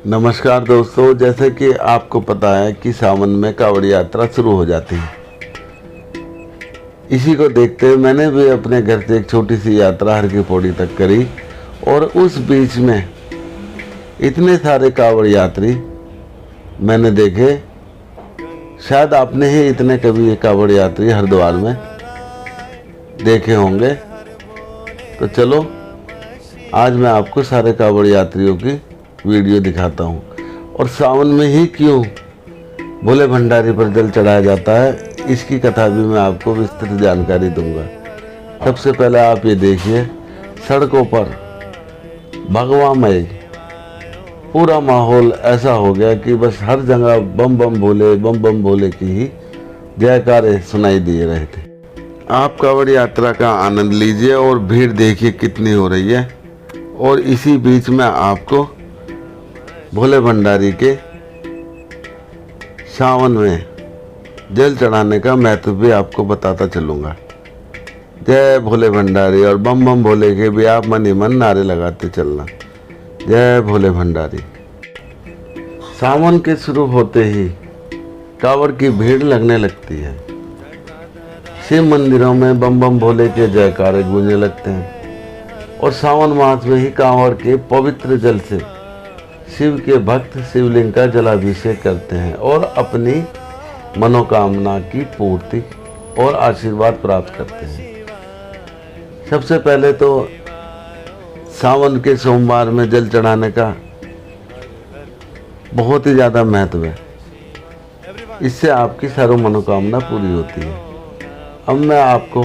नमस्कार दोस्तों, जैसे कि आपको पता है कि सावन में कांवड़ यात्रा शुरू हो जाती है। इसी को देखते हुए मैंने भी अपने घर से एक छोटी सी यात्रा हर की पौड़ी तक करी और उस बीच में इतने सारे कांवड़ यात्री मैंने देखे। शायद आपने ही इतने कभी कांवड़ यात्री हरिद्वार में देखे होंगे। तो चलो आज मैं आपको सारे कांवड़ यात्रियों की वीडियो दिखाता हूँ और सावन में ही क्यों भोले भंडारी पर जल चढ़ाया जाता है, इसकी कथा भी मैं आपको विस्तृत जानकारी दूंगा। सबसे पहले आप ये देखिए, सड़कों पर भगवामय पूरा माहौल ऐसा हो गया कि बस हर जगह बम बम भोले की ही जयकारे सुनाई दे रहे थे। आप कांवड़ यात्रा का आनंद लीजिए और भीड़ देखिए कितनी हो रही है। और इसी बीच में आपको भोले भंडारी के सावन में जल चढ़ाने का महत्व भी आपको बताता चलूँगा। जय भोले भंडारी और बम बम भोले के भी आप मन ही मन नारे लगाते चलना। जय भोले भंडारी। सावन के शुरू होते ही कांवड़ की भीड़ लगने लगती है। शिव मंदिरों में बम बम भोले के जयकारे गूंजने लगते हैं और सावन मास में ही कांवड़ के पवित्र जल से शिव के भक्त शिवलिंग का जलाभिषेक करते हैं और अपनी मनोकामना की पूर्ति और आशीर्वाद प्राप्त करते हैं। सबसे पहले तो सावन के सोमवार में जल चढ़ाने का बहुत ही ज़्यादा महत्व है। इससे आपकी सारी मनोकामना पूरी होती है। अब मैं आपको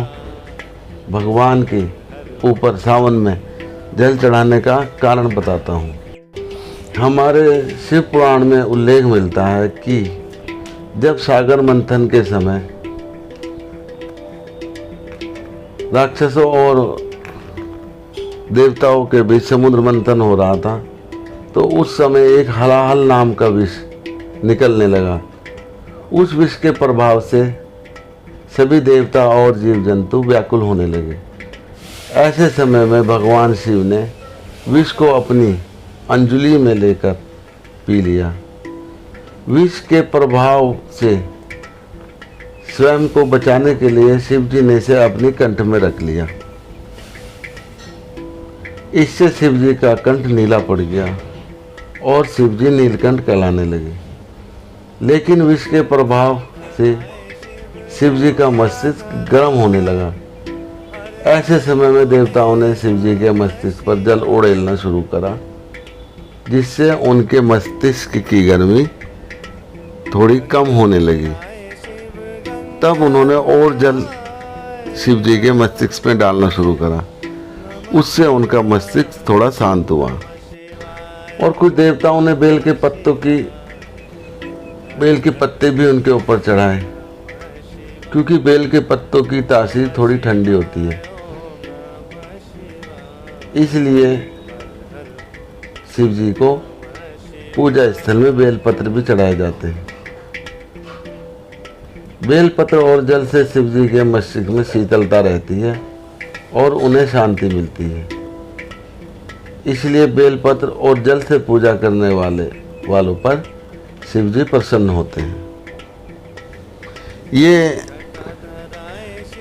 भगवान के ऊपर सावन में जल चढ़ाने का कारण बताता हूँ। हमारे शिव पुराण में उल्लेख मिलता है कि जब सागर मंथन के समय राक्षसों और देवताओं के बीच समुद्र मंथन हो रहा था, तो उस समय एक हलाहल नाम का विष निकलने लगा। उस विष के प्रभाव से सभी देवता और जीव जंतु व्याकुल होने लगे। ऐसे समय में भगवान शिव ने विष को अपनी अंजलि में लेकर पी लिया। विष के प्रभाव से स्वयं को बचाने के लिए शिव जी ने इसे अपनी कंठ में रख लिया। इससे शिव जी का कंठ नीला पड़ गया और शिव जी नीलकंठ कहलाने लगे। लेकिन विष के प्रभाव से शिव जी का मस्तिष्क गर्म होने लगा। ऐसे समय में देवताओं ने शिव जी के मस्तिष्क पर जल उड़ेलना शुरू करा, जिससे उनके मस्तिष्क की गर्मी थोड़ी कम होने लगी। तब उन्होंने और जल शिव जी के मस्तिष्क में डालना शुरू करा। उससे उनका मस्तिष्क थोड़ा शांत हुआ। और कुछ देवताओं ने बेल के पत्ते भी उनके ऊपर चढ़ाए, क्योंकि बेल के पत्तों की तासीर थोड़ी ठंडी होती है। इसलिए शिव जी को पूजा स्थल में बेलपत्र भी चढ़ाए जाते हैं। बेलपत्र और जल से शिव जी के मस्तिष्क में शीतलता रहती है और उन्हें शांति मिलती है। इसलिए बेलपत्र और जल से पूजा करने वालों पर शिव जी प्रसन्न होते हैं। ये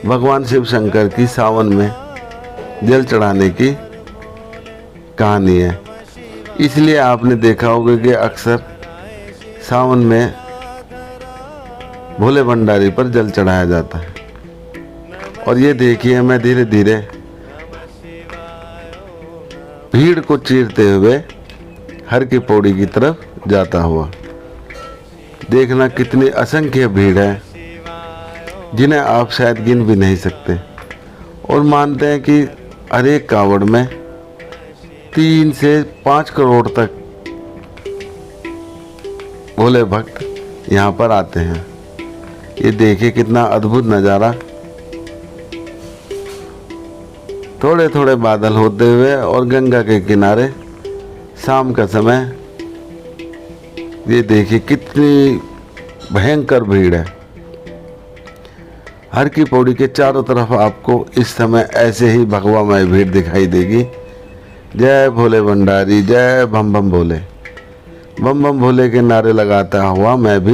भगवान शिव शंकर की सावन में जल चढ़ाने की कहानी है। इसलिए आपने देखा होगा कि अक्सर सावन में भोले भंडारी पर जल चढ़ाया जाता है। और ये देखिए, मैं धीरे धीरे भीड़ को चीरते हुए हर की पौड़ी की तरफ जाता हुआ। देखना कितनी असंख्य भीड़ है, जिन्हें आप शायद गिन भी नहीं सकते। और मानते हैं कि हर एक कांवड़ में 3 से 5 करोड़ तक भोले भक्त यहाँ पर आते हैं। ये देखिए कितना अद्भुत नज़ारा। थोड़े थोड़े बादल होते हुए और गंगा के किनारे शाम का समय। ये देखिए कितनी भयंकर भीड़ है। हर की पौड़ी के चारों तरफ आपको इस समय ऐसे ही भगवामय भीड़ दिखाई देगी। जय भोले भंडारी, जय बम बम भोले। बम बम भोले के नारे लगाता हुआ मैं भी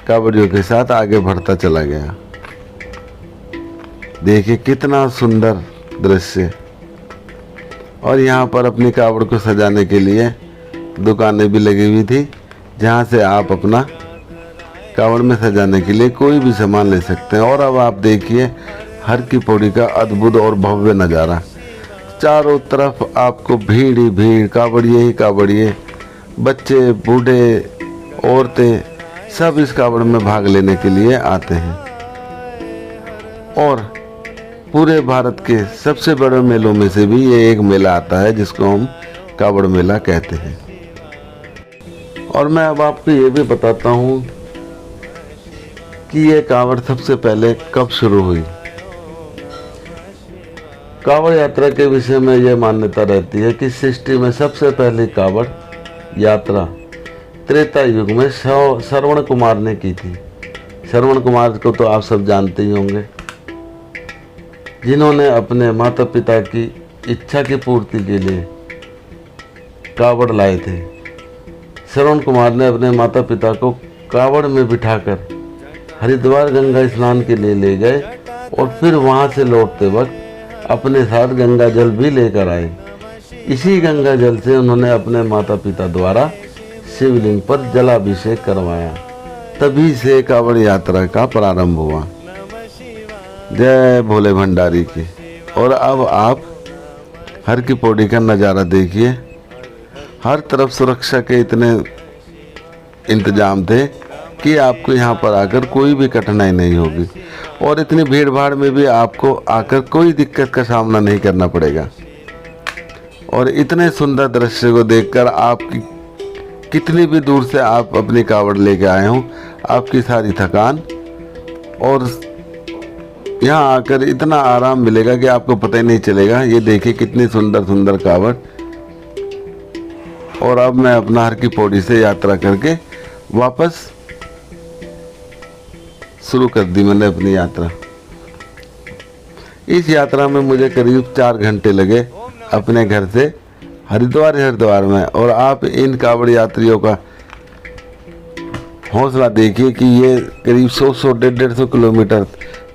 कांवड़ियों के साथ आगे बढ़ता चला गया। देखिए कितना सुंदर दृश्य। और यहाँ पर अपनी कांवड़ को सजाने के लिए दुकानें भी लगी हुई थी, जहाँ से आप अपना कांवड़ में सजाने के लिए कोई भी सामान ले सकते हैं। और अब आप देखिए हर की पौड़ी का अद्भुत और भव्य नज़ारा। चारों तरफ आपको भीड़ ही भीड़, कांवड़िए ही कांवड़िए, बच्चे बूढ़े औरतें सब इस कांवड़ में भाग लेने के लिए आते हैं। और पूरे भारत के सबसे बड़े मेलों में से भी ये एक मेला आता है जिसको हम कांवड़ मेला कहते हैं। और मैं अब आपको ये भी बताता हूँ कि ये कांवड़ सबसे पहले कब शुरू हुई। कांवड़ यात्रा के विषय में यह मान्यता रहती है कि सृष्टि में सबसे पहली कांवड़ यात्रा त्रेता युग में श्रवण कुमार ने की थी। श्रवण कुमार को तो आप सब जानते ही होंगे, जिन्होंने अपने माता पिता की इच्छा की पूर्ति के लिए कांवड़ लाए थे। श्रवण कुमार ने अपने माता पिता को कांवड़ में बिठाकर हरिद्वार गंगा स्नान के लिए ले गए और फिर वहां से लौटते वक्त अपने साथ गंगा जल भी लेकर आए। इसी गंगा जल से उन्होंने अपने माता पिता द्वारा शिवलिंग पर जलाभिषेक करवाया। तभी से कांवड़ यात्रा का प्रारंभ हुआ। जय भोले भंडारी की। और अब आप हर की पौड़ी का नज़ारा देखिए। हर तरफ सुरक्षा के इतने इंतजाम थे कि आपको यहाँ पर आकर कोई भी कठिनाई नहीं होगी। और इतनी भीड़ भाड़ में भी आपको आकर कोई दिक्कत का सामना नहीं करना पड़ेगा। और इतने सुंदर दृश्य को देखकर आपकी कितनी भी दूर से आप अपनी कांवड़ लेके आए हों, आपकी सारी थकान और यहाँ आकर इतना आराम मिलेगा कि आपको पता ही नहीं चलेगा। ये देखिए कितनी सुंदर सुंदर कांवड़। और अब मैं अपना हर की पौड़ी से यात्रा करके वापस शुरू कर दी मैंने अपनी यात्रा। इस यात्रा में मुझे करीब 4 घंटे लगे अपने घर से हरिद्वार में। और आप इन कांवड़ यात्रियों का हौसला देखिए कि ये करीब 100 150 किलोमीटर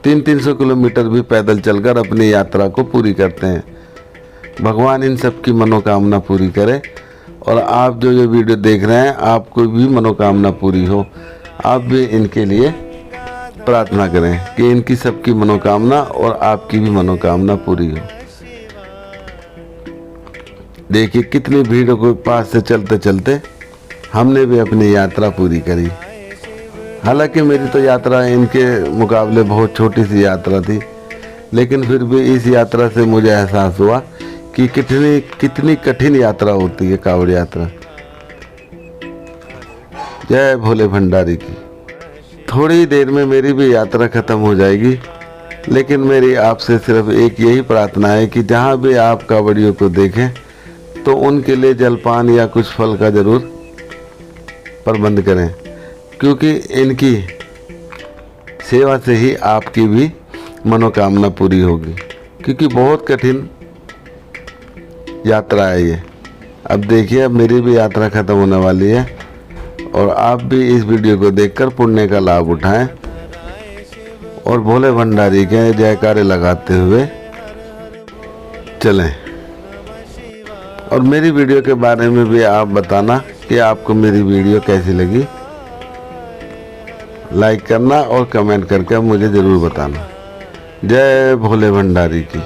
300 किलोमीटर भी पैदल चलकर अपनी यात्रा को पूरी करते हैं। भगवान इन सब की मनोकामना पूरी करे। और आप जो ये वीडियो देख रहे हैं, आपको भी मनोकामना पूरी हो। आप भी इनके लिए प्रार्थना करें कि इनकी सबकी मनोकामना और आपकी भी मनोकामना पूरी हो। देखिए कितनी भीड़ के पास से चलते चलते हमने भी अपनी यात्रा पूरी करी। हालांकि मेरी तो यात्रा इनके मुकाबले बहुत छोटी सी यात्रा थी, लेकिन फिर भी इस यात्रा से मुझे एहसास हुआ कि कितनी कठिन यात्रा होती है कांवड़ यात्रा। जय भोले भंडारी की। थोड़ी देर में मेरी भी यात्रा खत्म हो जाएगी, लेकिन मेरी आपसे सिर्फ एक यही प्रार्थना है कि जहाँ भी आप कांवड़ियों को देखें तो उनके लिए जलपान या कुछ फल का ज़रूर प्रबंध करें, क्योंकि इनकी सेवा से ही आपकी भी मनोकामना पूरी होगी। क्योंकि बहुत कठिन यात्रा है ये। अब देखिए अब मेरी भी यात्रा खत्म होने वाली है और आप भी इस वीडियो को देखकर पुण्य का लाभ उठाएं और भोले भंडारी के जयकारे लगाते हुए चलें। और मेरी वीडियो के बारे में भी आप बताना कि आपको मेरी वीडियो कैसी लगी। लाइक करना और कमेंट करके मुझे ज़रूर बताना। जय भोले भंडारी की।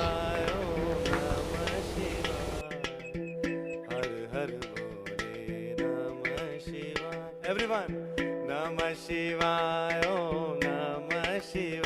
Everyone, Namah Shivaya, Om Namah Shivaya.